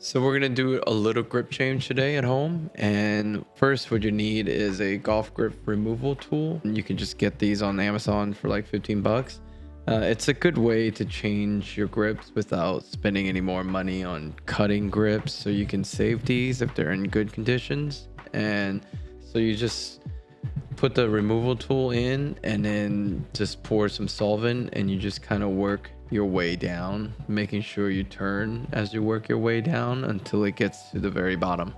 So we're gonna do a little grip change today at home. And first what you need is a golf grip removal tool. And you can just get these on Amazon for like 15 bucks. It's a good way to change your grips without spending any more money on cutting grips. So you can save these if they're in good conditions. And so you just put the removal tool in and then just pour some solvent, and you just kind of work your way down, making sure you turn as you work your way down until it gets to the very bottom.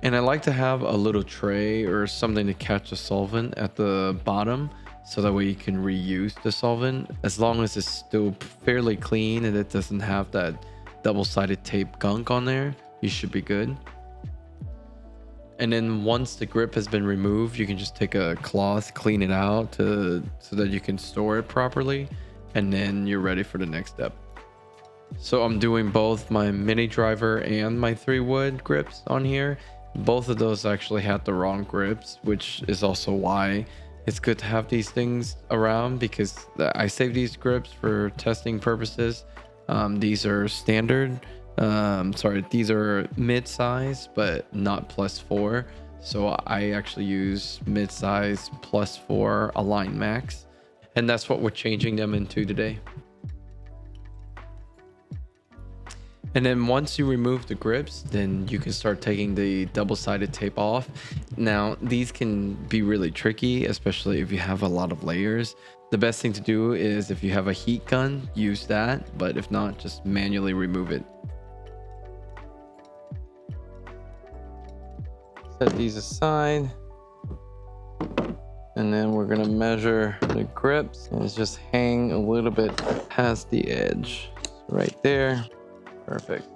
And I like to have a little tray or something to catch the solvent at the bottom, so that way you can reuse the solvent as long as it's still fairly clean and it doesn't have that double-sided tape gunk on there. You should be good. And then once the grip has been removed, you can just take a cloth, clean it out so that you can store it properly. And then you're ready for the next step. So I'm doing both my mini driver and my 3-wood grips on here. Both of those actually had the wrong grips, which is also why it's good to have these things around, because I save these grips for testing purposes. These are standard. Sorry, these are mid-size but not +4, so I actually use mid-size +4 Align Max, and that's what we're changing them into today. And then once you remove the grips, then you can start taking the double-sided tape off. Now these can be really tricky, especially if you have a lot of layers. The best thing to do is, if you have a heat gun, use that, but if not, just manually remove it. Set these aside, and then we're gonna measure the grips, and it's just hang a little bit past the edge right there. Perfect.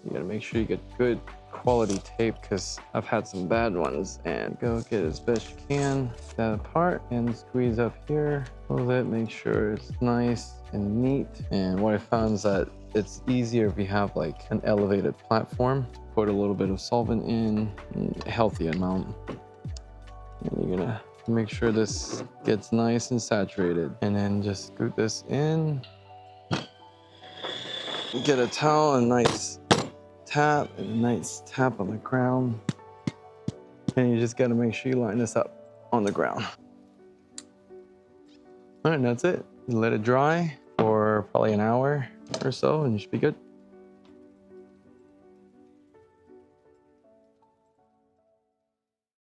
You gotta make sure you get good quality tape, because I've had some bad ones. And go get it as best you can, that apart, and squeeze up here, pull it, make sure it's nice and neat. And what I found is that it's easier if you have like an elevated platform. Put a little bit of solvent in, a healthy amount, and you're gonna make sure this gets nice and saturated, and then just scoot this in. Get a towel, a nice tap, and a nice tap on the ground, and you just got to make sure you line this up on the ground. All right, and that's it. You let it dry for probably an hour or so, and you should be good.